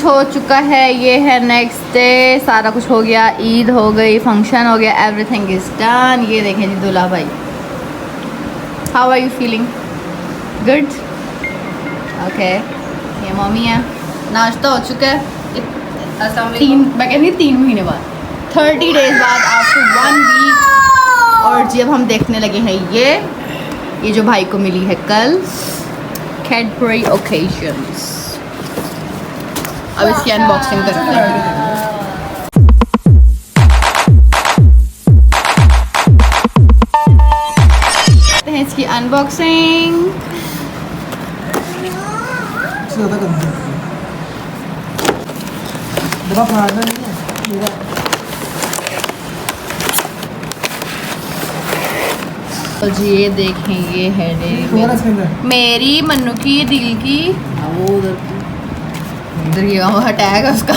हो चुका है, ये है नेक्स्ट डे, सारा कुछ हो गया, ईद हो गई, फंक्शन हो गया, एवरीथिंग इज डन। ये देखें जी दूल्हा भाई। How are you feeling? Good. Okay, ये मम्मी है। नाश्ता हो चुका है मैं कहती 3 महीने बाद, 30 डेज बाद, आफ्टर 1 वीक। और जी अब हम देखने लगे हैं ये जो भाई को मिली है कल, कैडबरी ओकेजन्स। अब इसकी अनबॉक्सिंग करते हैं। इसकी अनबॉक्सिंग तो जी ये देखें, ये है मेरी मन्नू की दिल की, वो उधर ये अटैक है उसका।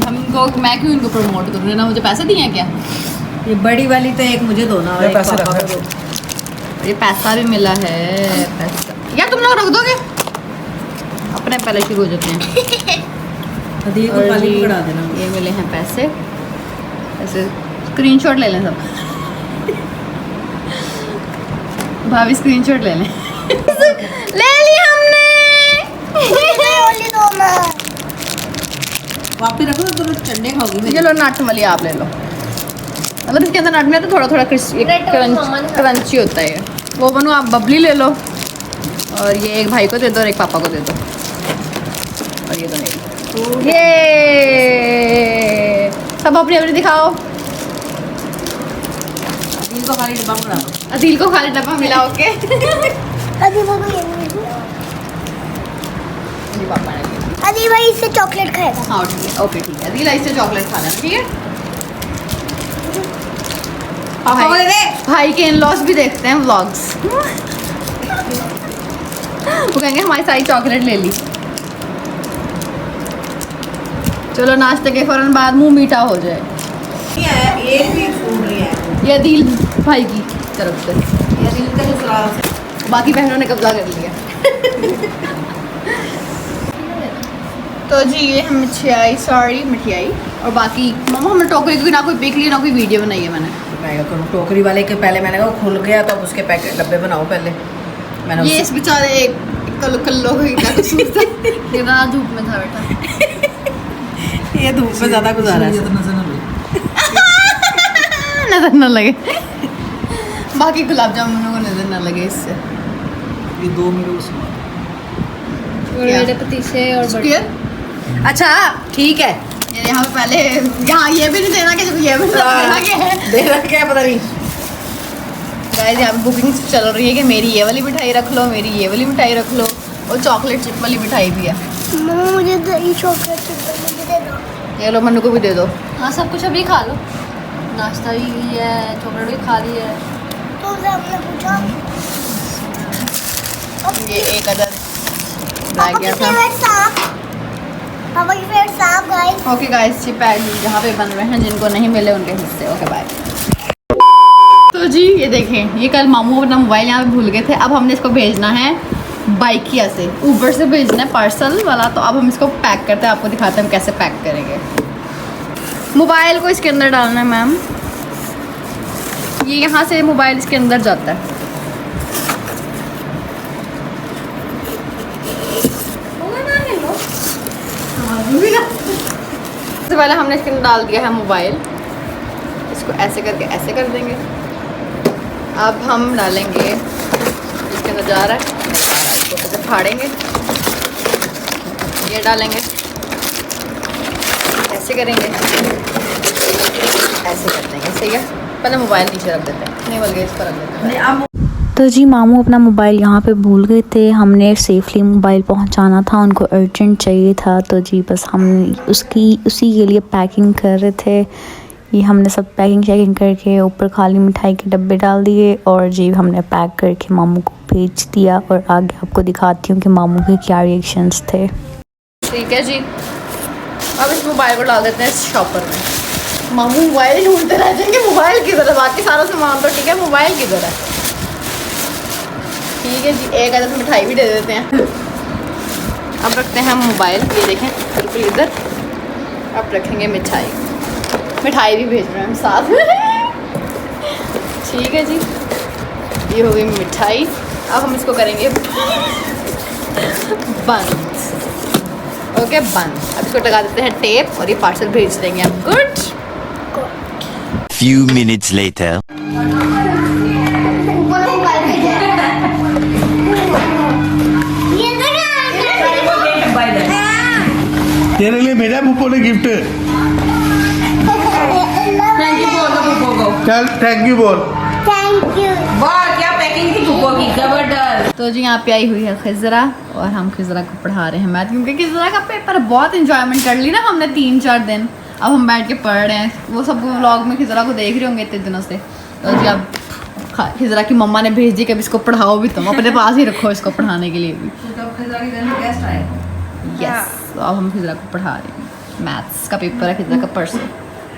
हमको मैं क्यों इनको प्रमोट कर रही हूँ ना, मुझे पैसे दिए हैं क्या? ये बड़ी वाली तो एक मुझे दो ना, और एक पापा को दो। ये पैसा भी मिला है, पैसा यार तुम लोग रख दोगे अपने, पहले शुरू हो जाते हैं। को खाली पकड़ा देना। ये मिले हैं पैसे, ऐसे स्क्रीनशॉट ले लें सब। भाभी स्क्रीनशॉट ले लें। ले ली हमने। वापस रखो तो चढ़ने खाओगी। चलो नट वाली आप ले लो, मतलब इसके अंदर नट में तो थोड़ा थोड़ा क्रंची होता है। वो बनू आप बबली ले लो, और ये एक भाई को दे दो और एक पापा को दे दो, और ये तो नहीं। ये सब अपनी अपनी दिखाओ। अदील को खाली डब्बा पकड़ा दो। अदील को खाली डब्बा मिला। ओके अदील भाई इससे चॉकलेट खाएगा। हाँ ठीक है, ओके ठीक है। अदील इससे चॉकलेट खाना, ठीक है। भाई के इन-लॉज भी देखते हैं व्लॉग्स। वो कहेंगे हमारी सारी चॉकलेट ले ली। चलो नाश्ते के फौरन बाद मुंह मीठा हो जाए। ये भी फूल रही है, ये अदील भाई की तरफ से, ये अदील का ससुराल से। बाकी बहनों ने कब्जा कर लिया। तो जी ये हम मिठाई, सॉरी मिठाई, और बाकी मामा हमने टोकरी की ना कोई पिक ली ना कोई वीडियो बनाई है मैंने। टोकरी वाले के पहले मैंने कहा खुल गया तो अब उसके पैकेट डब्बे बनाओ पहले। मैंने ये इस बेचारे एक कल्लो क्या कसूर था, इतना धूप में था बेटा। ये धूप में ज़्यादा गुजारा है। नजर न लगे, बाकी गुलाब जामुनों को नजर न लगे इससे। ये 2 मेरे उसमें बड़े पतीसे और बड़े। अच्छा ठीक है, यहाँ पे पहले यहाँ ये भी नहीं देना कि ये भी देना क्या है, देना क्या है पता नहीं। गाइस यहाँ पे बुकिंग चल रही है कि मेरी ये वाली मिठाई रख लो, मेरी ये वाली मिठाई रख लो, और चॉकलेट चिप वाली मिठाई भी है। मम्मा मुझे ये चॉकलेट चिप मुझे दे दो। ये लो मन्नू को भी दे दो। हाँ सब कुछ अभी खा लो, नाश्ता भी है, चॉकलेट भी खा ली है। तो हमने पूछा ये एक अदर पापा की फेवरेट सांप, पापा की फेवरेट सांप guys. Okay guys, chip pack जहाँ पे बन रहे हैं, जिनको नहीं मिले उनके हिस्से। Okay bye. तो जी ये देखें, ये कल मामू अपना मोबाइल यहाँ पे भूल गए थे, अब हमने इसको भेजना है बाइकिया से, ऊबर से भेजना है पार्सल वाला। तो अब हम इसको पैक करते हैं, आपको दिखाते हैं हम कैसे पैक करेंगे। मोबाइल को इसके अंदर डालना है मैम, ये यहाँ से मोबाइल इसके अंदर जाता है। सबसे पहले हमने इसके अंदर डाल दिया है मोबाइल, इसको ऐसे करके ऐसे कर देंगे। अब हम डालेंगे, इसके अंदर जा रहा है, इसको ऐसे फाड़ेंगे, ये डालेंगे, ऐसे करेंगे, ऐसे कर देंगे, ठीक है। पहले मोबाइल नीचे रख देते हैं, नहीं बल्कि इस पर रख देते हैं। तो जी मामू अपना मोबाइल यहाँ पे भूल गए थे, हमने सेफली मोबाइल पहुँचाना था, उनको अर्जेंट चाहिए था। तो जी बस हम उसी के लिए पैकिंग कर रहे थे। ये हमने सब पैकिंग करके ऊपर खाली मिठाई के डब्बे डाल दिए, और जी हमने पैक करके मामू को भेज दिया। और आगे आपको दिखाती हूँ कि मामू के क्या रिएक्शंस थे। ठीक है जी, अब इस मोबाइल को डाल देते हैं इस शॉपर में। मामू मोबाइल ढूंढते रह जाएंगे, मोबाइल किधर है, बाकी सारा सामान तो ठीक है, मोबाइल किधर है। ठीक है जी, एक आधा मिठाई भी दे देते हैं। अब रखते हैं हम मोबाइल, ये देखें बिल्कुल इधर। अब रखेंगे मिठाई, मिठाई भी भेज रहे हैं हम साथ में। ठीक है जी, ये हो गई मिठाई। अब हम इसको करेंगे बंद। ओके बंद। अब इसको लगा देते हैं टेप और ये पार्सल भेज देंगे हम। गुड। Few minutes later. तेरे लिए मेरा पुप्पो ने गिफ्ट। थैंक यू बोल दो पुप्पो को। चल थैंक यू बोल। Thank you. वाह क्या पैकिंग थी पुप्पो की, जबरदस्त। तो जी यहाँ पे आई हुई है खिजरा और हम खिजरा को पढ़ा रहे हैं मैथ, क्योंकि खिजरा का पेपर बहुत इंजॉयमेंट कर ली ना हमने 3-4 दिन। अब हम बैठ के पढ़ रहे हैं, वो सब व्लॉग में खिजरा को देख रहे होंगे इतने दिनों से। तो जी अब खिजरा की मम्मा ने भेज दी कि अब इसको पढ़ाओ भी, तुम अपने पास ही रखो इसको पढ़ाने के लिए भी। यस, तो अब हम खिजरा को पढ़ा रहे हैं। मैथ्स का पेपर है खिजरा का परसों।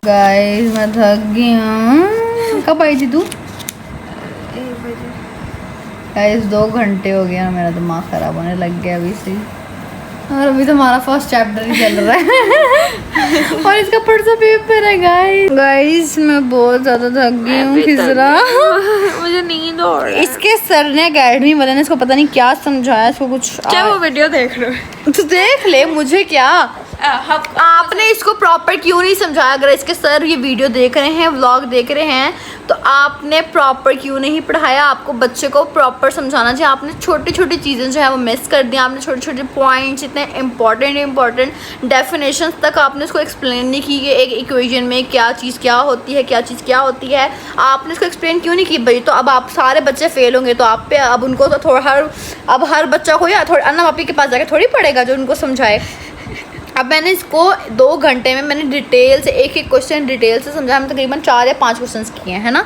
गाइस मैं थक गई हूँ। कब आई थी तू? गाइस 2 घंटे हो गया, मेरा दिमाग ख़राब होने लग गया अभी से। और अभी तो हमारा फर्स्ट चैप्टर ही चल रहा है और इसका परसों पेपर है। गाइस मैं बहुत ज़्यादा थक गई हूँ खिजरा। मुझे नींद हो रही है। इसके सर ने अकेडमी वाले ने इसको पता नहीं क्या समझाया, इसको कुछ क्या वो वीडियो देख रहे हो? तो देख ले, मुझे क्या। आपने इसको प्रॉपर क्यों नहीं समझाया? अगर इसके सर ये वीडियो देख रहे हैं, व्लॉग देख रहे हैं, तो आपने प्रॉपर क्यों नहीं पढ़ाया? आपको बच्चे को प्रॉपर समझाना चाहिए। आपने छोटी छोटी चीज़ें जो है वो मिस कर दी। आपने छोटे छोटे पॉइंट्स, इतने इंपॉर्टेंट डेफिनेशंस तक आपने उसको एक्सप्लेन नहीं की कि एक इक्वेशन में क्या चीज़ क्या होती है, क्या चीज़ क्या होती है। आपने इसको एक्सप्लेन क्यों नहीं की भाई? तो अब आप सारे बच्चे फेल होंगे, तो आप पे अब उनको तो थोड़ा हर बच्चा को या थोड़ा अन्ना पापी के पास जाके थोड़ी पड़ेगा जो उनको समझाए। अब मैंने इसको 2 घंटे में मैंने डिटेल से एक क्वेश्चन डिटेल से समझा। हमने तकरीबन 4 या 5 क्वेश्चन किए हैं ना।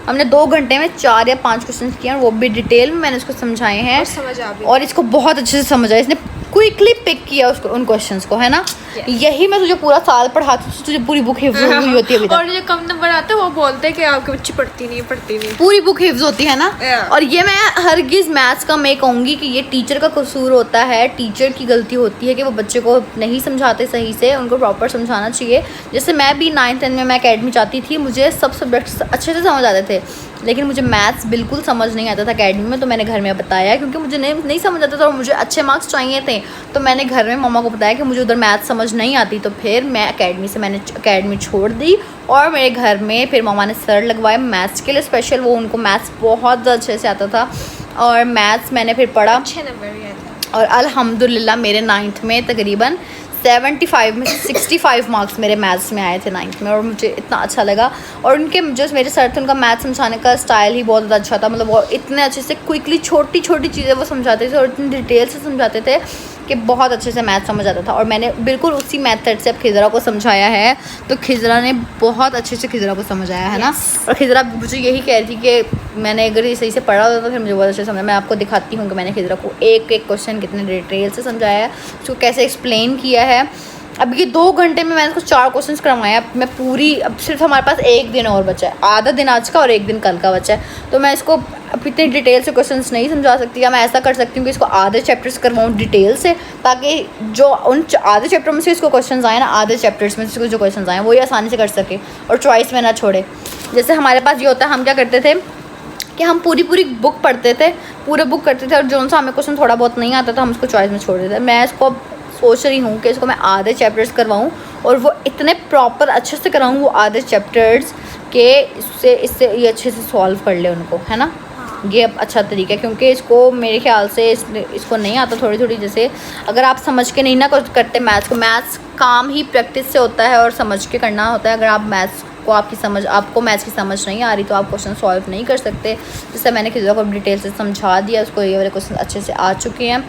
हमने 2 घंटे में 4 या 5 क्वेश्चन किए हैं, वो भी डिटेल में मैंने इसको समझाए हैं। और समझ आ भी। और इसको बहुत अच्छे से समझा। इसने क्विकली पिक किया उसको, उन क्वेश्चंस को, है ना। यही मैं तुझे पूरा साल पढ़ाती हूँ, तुझे पूरी बुक हिफ्ज़ हुई होती है अभी तक। और जो कम नंबर आते हैं वो बोलते हैं कि आपके बच्ची पढ़ती नहीं। पूरी बुक हिफ्ज़ होती है ना। Yeah. और ये मैं हरगिज़ मैथ्स का मैं कहूँगी कि ये टीचर का कसूर होता है, टीचर की गलती होती है कि वो बच्चे को नहीं समझाते सही से। उनको प्रॉपर समझाना चाहिए। जैसे मैं भी 9th-10th में मैं अकेडमी जाती थी, मुझे सब सब्जेक्ट्स अच्छे से समझ आते थे, लेकिन मुझे मैथ्स बिल्कुल समझ नहीं आता था अकेडमी में। तो मैंने घर में बताया, क्योंकि मुझे नहीं समझ आता था और मुझे अच्छे मार्क्स चाहिए थे। तो मैंने घर में मम्मा को बताया कि मुझे उधर मैथ्स समझ नहीं आती। तो फिर मैं मैंने अकेडमी छोड़ दी और मेरे घर में फिर मम्मा ने सर लगवाए मैथ्स के लिए स्पेशल। वो उनको मैथ्स बहुत अच्छे से आता था और मैथ्स मैंने फिर पढ़ा। अच्छे नंबर भी आए थे। और अल्हम्दुलिल्लाह मेरे 9th में तकरीबन 75 में 65 मार्क्स मेरे मैथ्स में आए थे 9th में। और मुझे इतना अच्छा लगा। और उनके जो मेरे सर थे, उनका मैथ्स समझाने का स्टाइल ही बहुत ज़्यादा अच्छा था। मतलब वो इतने अच्छे से क्विकली छोटी छोटी चीज़ें वो समझाते थे और इतनी डिटेल से समझाते थे कि बहुत अच्छे से मैथ समझ आता था। और मैंने बिल्कुल उसी मेथड से अब खिजरा को समझाया है, तो खिजरा ने बहुत अच्छे से खिजरा को समझ आया है ना। और खिजरा मुझे यही कह रही थी कि मैंने अगर ये सही से पढ़ा होता तो फिर मुझे बहुत अच्छे से समझा। मैं आपको दिखाती हूँ कि मैंने खिजरा को एक क्वेश्चन कितने डिटेल से समझाया है, उसको कैसे एक्सप्लेन किया है। अब ये 2 घंटे में मैंने उसको 4 क्वेश्चन करवाए। अब मैं पूरी, अब सिर्फ हमारे पास 1 दिन और बचा है, आधा दिन आज का और 1 दिन कल का बचा है। तो मैं इसको अब इतनी डिटेल से क्वेश्चंस नहीं समझा सकती। या मैं ऐसा कर सकती हूँ कि इसको आधे चैप्टर्स करवाऊँ डिटेल से, ताकि जो उन आधे चैप्टर में से इसको क्वेश्चंस आए ना, आधे चैप्टर्स में से जो क्वेश्चंस आए वही आसानी से कर सके और चॉइस में ना छोड़े। जैसे हमारे पास ये होता है, हम क्या करते थे कि हम पूरी बुक पढ़ते थे, पूरे बुक करते थे, और जो सा हमें क्वेश्चन थोड़ा बहुत नहीं आता था हम उसको चॉइस में छोड़ देते थे। मैं इसको सोच रही हूँ कि इसको मैं आधे चैप्टर्स करवाऊँ और वो इतने प्रॉपर अच्छे से कराऊँ वो आधे चैप्टर्स के इससे ये अच्छे से सॉल्व कर ले उनको, है ना। ये अब अच्छा तरीका है, क्योंकि इसको मेरे ख्याल से इसको नहीं आता थोड़ी। जैसे अगर आप समझ के नहीं ना करते मैथ्स काम ही प्रैक्टिस से होता है और समझ के करना होता है। अगर आप मैथ्स को आपको मैथ्स की समझ नहीं आ रही तो आप क्वेश्चन सॉल्व नहीं कर सकते। जैसे मैंने किसी को डिटेल से समझा दिया, उसको ये वाले क्वेश्चन अच्छे से आ चुके हैं।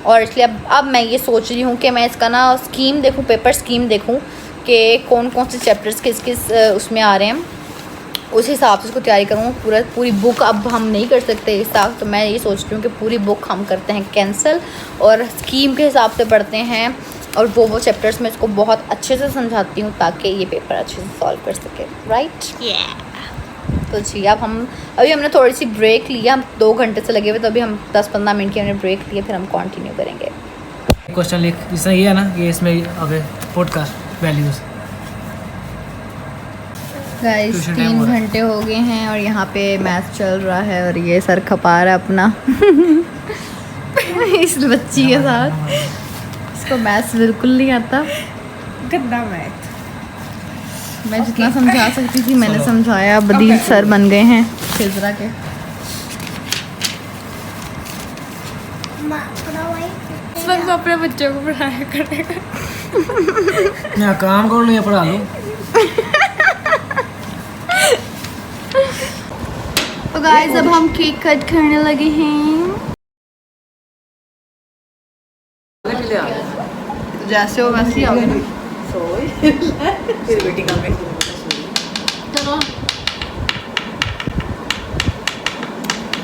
और इसलिए अब मैं ये सोच रही हूँ कि मैं इसका ना स्कीम देखूँ, पेपर स्कीम देखूँ कि कौन से चैप्टर्स किस उसमें आ रहे हैं, उस हिसाब से उसको तैयारी करूँ। पूरी बुक अब हम नहीं कर सकते इस साल, तो मैं ये सोच रही हूँ कि पूरी बुक हम करते हैं कैंसिल और स्कीम के हिसाब से पढ़ते हैं। और वो चैप्टर्स में इसको बहुत अच्छे से समझाती हूँ ताकि ये पेपर अच्छे से सॉल्व कर सके। राइट तो जी अब अभी हमने थोड़ी सी ब्रेक लिया। हम 2 घंटे से लगे हुए, तो अभी हम 10-15 मिनट की हमने ब्रेक लिया, फिर हम कंटिन्यू करेंगे। क्वेश्चन लिख, इसमें ये है ना कि इसमें अगर podcast values guys Tuition time 3 हो रहा है। घंटे हो गए हैं और यहाँ पे मैथ चल रहा है और ये सर खपा रहा है अपना इस बच्ची के साथ। इसको मैथ्स बिल्कुल नहीं आता। गंदा मैथ। मैं जितना समझा सकती थी मैंने समझाया। बदील सर बन गए हैं खिजरा के। बस अपने बच्चों को पढ़ाया करेगा। मैं काम कर लूँ या पढ़ा लूँ। तो गाइस अब हम केक कट करने लगे हैं। जैसे हो वैसे ही आओगे ना। फिर बेटी का मैं चलो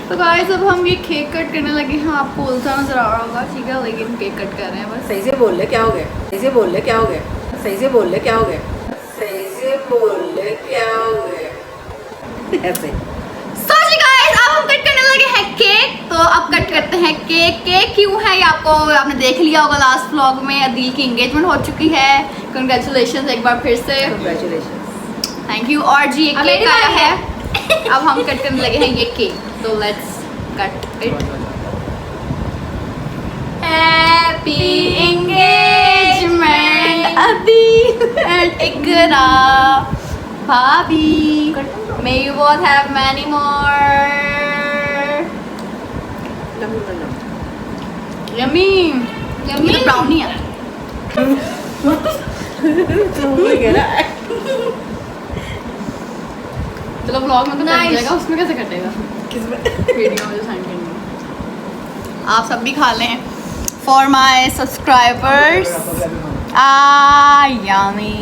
तो गाइस अब हम ये केक कट करने लगे हैं। आपको उल्टा नजर आ रहा होगा ठीक है, लेकिन केक कट कर रहे हैं बस। सही से बोल ले क्या हो गया, सही से बोल ले क्या हो गया, सही से बोल ले क्या हो गया, सही से बोल ले क्या हो गया, ऐसे। So गाइस अब हम कट करने लगे हैं केक। तो अब कट करते हैं केक। केक क्यों है ये आपने देख लिया होगा लास्ट व्लॉग में। अदील की एंगेजमेंट हो चुकी है। कंग्रेचुलेशंस एक बार फिर से। कंग्रेचुलेशन। Thank you. और जी ये केक आया है। अब हम कट करने लगे हैं ये केक। तो let's cut it. Happy engagement Adeel and Iqra भाभी। May you both have many more. Yummy. Yummy. तो brownie है। चलो vlog में तो कट जाएगा, उसमें कैसे कटेगा? वीडियो में जो सेंड करनी है। आप सब भी खा लें। For my subscribers. Yummy.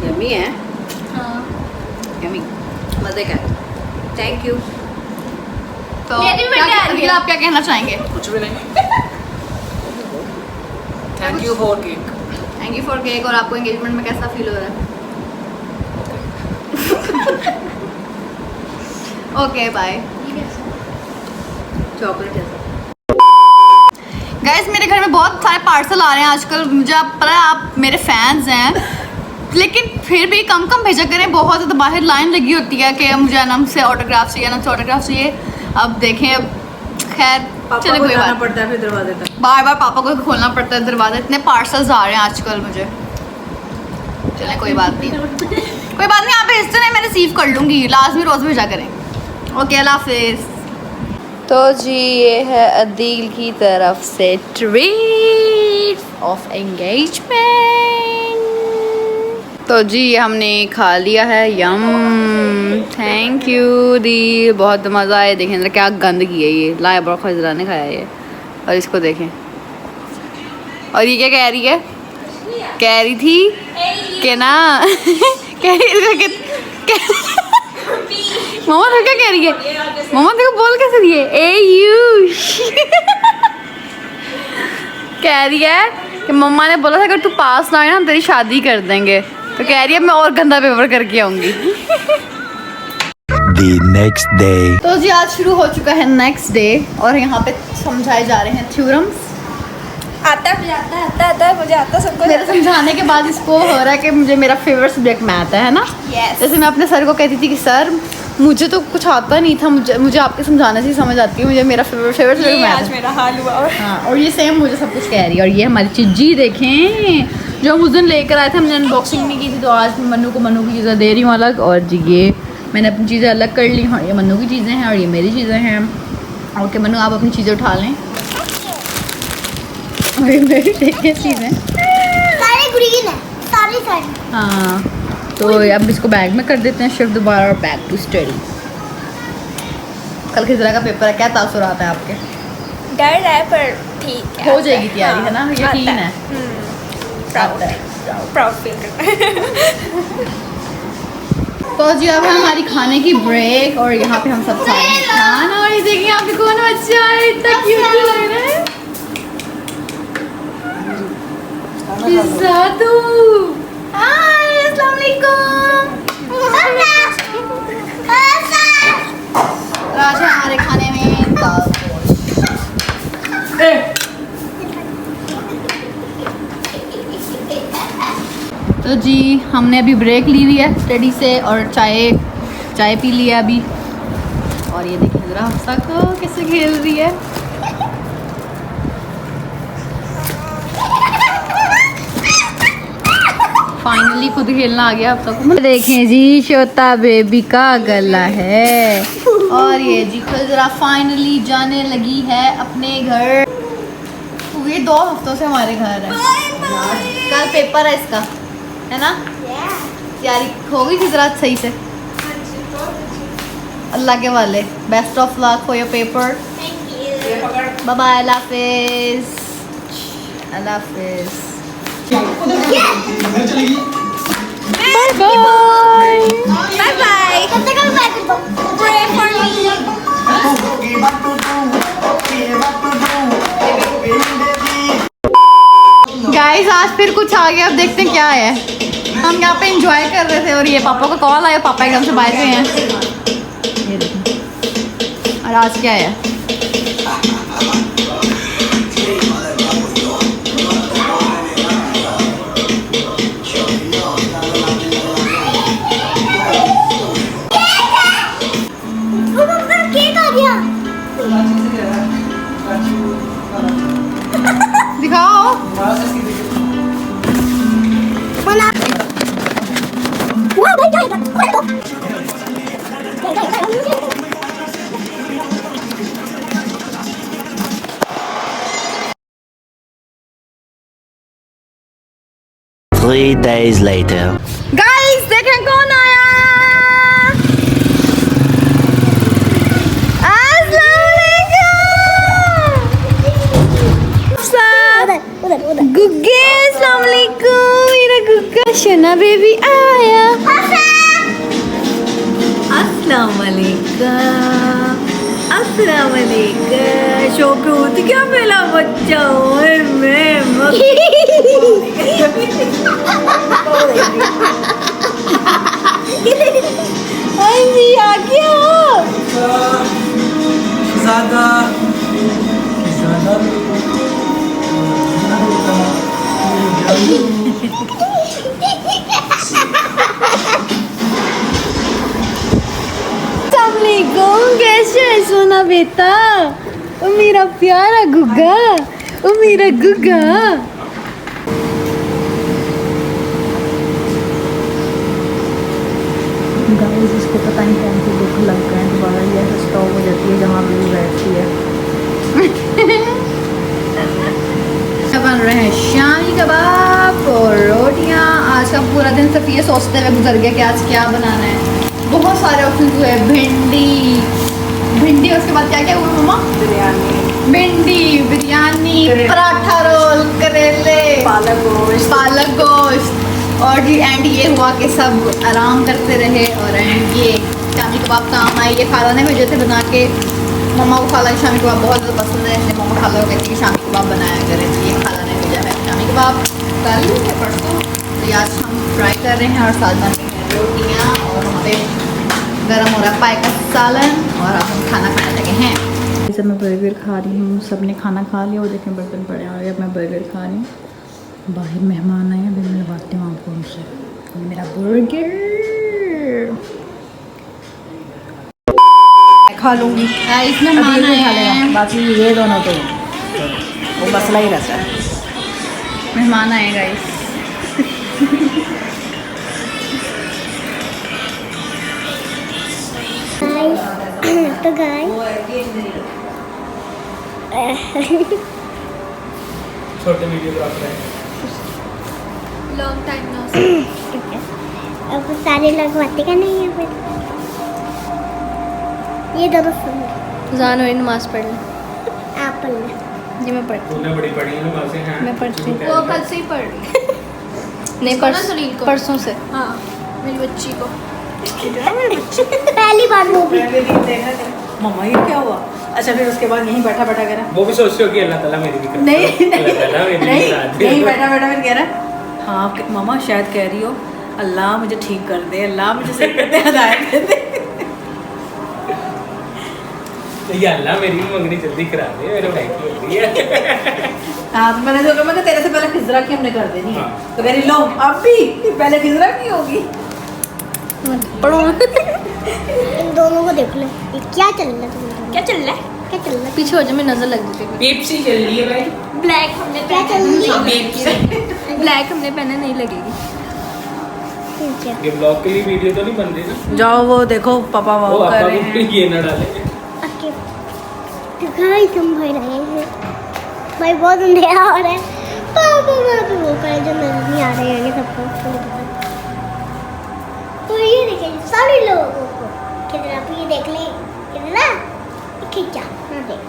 Yummy है, हाँ। यम्मी, मजे का। Thank you. तो मेरी क्या birthday आ रही है। आप क्या कहना चाहेंगे? कुछ भी नहीं। Thank you for cake. Thank you for cake. और आपको एंगेजमेंट में कैसा फील हो रहा है? Okay bye. चॉकलेट जैसा। गाइस मेरे घर में बहुत सारे पार्सल आ रहे हैं आजकल। मुझे आप पता है आप मेरे फैंस हैं, लेकिन फिर भी कम कम भेजा करें। बहुत ज़्यादा बाहर लाइन लगी होती है कि मुझे अनम से ऑटोग्राफ चाहिए, अनम से ऑटोग्राफ चाहिए। अब देखें, अब खैर पापा चले को कोई जाना बात। पड़ता है फिर दरवाजे तक। बार बार पापा को खोलना पड़ता है दरवाज़ा। इतने पार्सल्स आ रहे हैं आजकल मुझे। चले कोई बात नहीं, कोई बात नहीं। आप भेजते नहीं, मैं रिसीव कर लूँगी। लाजमी रोज़ भेजा करें। ओके अल्लाह हाफिज़। तो जी ये है अदील की तरफ से ट्रीट ऑफ एंगेजमेंट। तो जी हमने खा लिया है। यम, थैंक यू दी, बहुत मज़ा आया। देखें जरा क्या गंदगी है ये। लाया बड़ा खजरा ने खाया ये। और इसको देखें। और ये क्या कह रही है? कह रही थी कि ना कह रही मम्मा तो क्या कह रही है? मम्मा देखो बोल कैसे रही है? ए यू कह रही है कि मम्मा ने बोला था अगर तू पास ना आए ना हम तेरी शादी कर देंगे। तो कह रही है मैं और गंदा पेपर करके आऊँगी। The next day. तो जी आज शुरू हो चुका है नेक्स्ट डे और यहाँ पे समझाए जा रहे हैं थ्योरम्स। आता है मुझे आता सब कुछ। मेरे समझाने के बाद इसको हो रहा है कि मुझे मेरा फेवरेट सब्जेक्ट मैथ है ना। Yes. जैसे मैं अपने सर को कहती थी कि सर मुझे तो कुछ आता नहीं था, मुझे आपके समझाने से ही समझ आती है। मुझे मेरा फेवरेट सब्जेक्ट मैथ आज है। मेरा हाल हुआ। और हाँ और ये सेम मुझे सब कुछ कह रही है। और ये हमारी चिज्जी देखें जो हम उस दिन लेकर आए थे। हमने अनबॉक्सिंग नहीं की थी तो आज मन्नू को मन्नू की चीज़ें दे रही हूँ अलग। और जी ये मैंने अपनी चीज़ें अलग कर ली। हाँ ये मन्नू की चीज़ें हैं और ये मेरी चीज़ें हैं। ओके मन्नू आप अपनी चीज़ें उठा लें। और ये मेरी चीज़ें सारे ग्रीन है, सारे सारे। हाँ तो अब इसको बैग में कर देते हैं शिफ्ट दोबारा और बैक टू स्टडी। कल खिजरा का पेपर है, क्या तासुरात है आपके? डर है पर ठीक है। हो जाएगी तैयारी है ना, यकीन है। प्राउड प्राउड फील करता है। तो जी अब है हमारी खाने की ब्रेक और यहाँ पे हम सब खाएंगे खाना। और ये देखिए यहाँ पे कौन बच्चा है, इतना क्यूट लग रहा है। पिज़्ज़ा तू। हाय अस्सलाम वालेकुम। राजा हमारे खाने में दाल। जी हमने अभी ब्रेक ली हुई है स्टडी से और चाय पी लिया अभी। और ये देखिए ज़रा हफ्सा को कैसे खेल रही है। फाइनली खुद खेलना आ गया हफ्सा को। देखें जी श्वेता बेबी का गला है। और ये जी खुद ज़रा फाइनली जाने लगी है अपने घर। ये 2 हफ्तों से हमारे घर है। कल पेपर है इसका, है ना? तैयारी हो गई थी ज़रा सही से? अल्लाह के वाले best of luck for your paper. Bye bye, Allah हाफिज़, अल्लाह हाफिज़, बाय बाय, बाय बाय। तब तक मैं बैठ दो। Pray for me. गाइस आज फिर कुछ आ गया, अब देखते हैं क्या है। हम यहाँ पे एंजॉय कर रहे थे और ये पापा का कॉल आया, पापा एकदम से बाहर गए हैं। ये देखें और आज क्या है। केक आ गया। दिखाओ। बना। वाह भाई क्या है? 3 days later. गाइस देखें कौन आया। उधर गुग्गे अस्सलाम वालेकुम, मेरा गुग्गा शना बेबी आया। अस्सलाम वालेकुम, अस्सलाम वालेकुम। शोकरूत क्या पहला बच्चा ओए मैं जी आ गया। ज़्यादा अस्सलामुअलैकुम, कैसे है सोना बेटा? ओ मेरा प्यारा गुग्गा, ओ मेरा गुग्गा। गाइस इसको पता नहीं कौन सी भूख लग गए दोबारा, ये स्टॉप हो जाती है जहाँ पे भी बैठती है। बन रहे हैं शामी कबाब और रोटियां। आज का पूरा दिन सिर्फ ये सोचते हुए गुजर गया कि आज क्या बनाना है। बहुत सारे ऑप्शन हुए, भिंडी उसके बाद क्या क्या हुआ मम्मा? भिंडी बिरयानी, पराठा रोल, करेले, पालक गोश्त और जी एंड ये हुआ कि सब आराम करते रहे। और एंड ये शामी कबाब काम आए, ये खाला ने भेजे थे बना के। मम्मा को खाला की शामी कबाब बहुत ज़्यादा पसंद है, इसलिए मम्मा खाला को कहती है कि शामी कबाब बनाया करें। ये खाला ने भेजा है शामी कबाब कल या परसों, तो आज हम फ्राई कर रहे हैं और साथ बन रही हैं रोटियाँ और वहाँ पे गर्म हो रहा है पाए का सालन और अब हम खाना खाने लगे हैं। जैसे मैं बर्गर खा रही हूँ, सब ने खाना खा लिया, वो देखें बर्तन पड़े आ गए, अब मैं बर्गर खा रही हूँ। बाहर मेहमान आए हैं, अभी मैं बात हूँ आपको उनसे। मेरा बर्गर खा लूंगी, इसमें अभी मेहमान ये खा आए लेगा, हैं, बाकी ये दोनों तो वो मसला ही रहता है। मेहमान आए गाइस। तो गाइस छोटे वीडियोग्राफर हैं। लॉन्ग टाइम ना अब सारे लोग बातें करने हैं फिर। ये दोनों सुन जान हुई नमाज पढ़ ले। आप पढ़ लो। जी मैं पढ़ती तूने बड़ी पढ़ी है नमाज़ें हैं। मैं पढ़ती हूँ। वो कल से ही पढ़ रही नहीं परसों से। हाँ मेरी बच्ची को पहली बार वो भी मम्मा ये क्या हुआ? अच्छा फिर उसके बाद यहीं बैठा बैठा कह रहा वो भी सोचते हो कि अल्लाह ताला मेरी भी करता है। नहीं अल्लाह ताला मेरी भी नहीं साथ दे। नहीं बैठा बैठा फिर कह रहा हाँ मामा शायद कह रही हो अल्लाह मुझे ठीक कर दे, अल्लाह मुझे सही कर दे, हिदायत कर दे। तो या अल्लाह मेरी भी मंगनी जल्दी करा दे, मेरे भाई की हो रही है। हाँ तो मैंने जो कहा मैं तेरे से पहले खिजरा की हमने कर देनी है, तो कह रही लो अब भी पहले खिजरा की होगी। इन दोनों को देख लो, ये क्या चल रहा है? क्या चल रहा है? क्या चल रहा है? पीछे हो जा, मैं नजर लग गई। पेप्सी चल रही है भाई। ब्लैक हमने क्या चल रहा है? पेप्सी। ब्लैक हमने पहना नहीं लगेगी। ठीक है। ये ब्लॉग के लिए वीडियो तो नहीं बन रही ना? जाओ वो देखो पापा वो वो कर आपा रहे भी हैं। ये ना डाले। ओके। तो गाइस हम भाई रहे हैं। भाई बहुत अंधेरा हो रहा है। पापा वहाँ पे वो करे जो नजर नहीं आ रहे हैं सबको। तो ये देखिए सारे लोगों को किधर आप ये देख लें किधर खींचा ना देख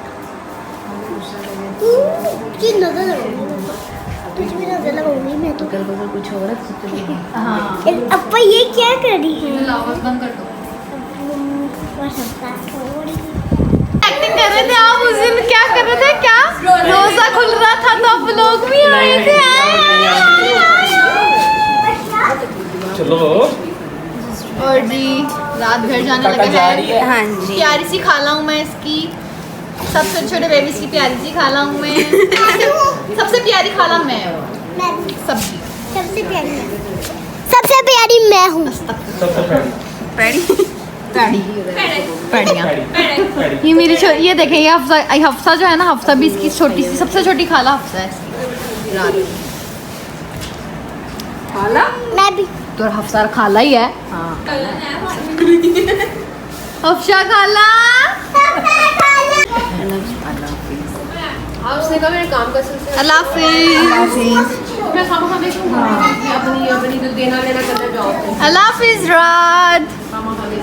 की नजर लगाऊंगी तुझ भी नजर लगाऊंगी मैं तो कल को कुछ हो रहा है। हाँ अपा ये क्या कर रही है आवाज बंद कर दो। थोड़ी एक्टिंग कर रहे थे आप उस दिन, क्या कर रहे थे? क्या रोजा खुल रहा था तो आप लोग भी आए थे। चलो और जी रात घर जाने काका लगा जा रही है। है। हाँ जी। प्यारी सी खाला हूँ मैं इसकी, सबसे छोटे बेबीज की प्यारी सी खाला हूँ मैं। सबसे प्यारी खाला मैं हूँ मैं भी सबकी। सबसे प्यारी मैं हूँ। सबसे पहले पैड़ियाँ पैड़ी। ये मेरी ये देखें, ये हफ्सा जो है ना, हफ्सा भी इसकी छोटी सी सबसे छोटी खाला हफ्सा है इसकी। रात खाला मैं भी तो हफ्सा खाला ही है। हफ्सा खाला। आपसे का मेरे काम का सिलसिला। अल्लाह हाफिज। मैं खामा हमेशा अपनी जो देना लेना करना जाओ। अल्लाह हाफिज रात। खामा हमेशा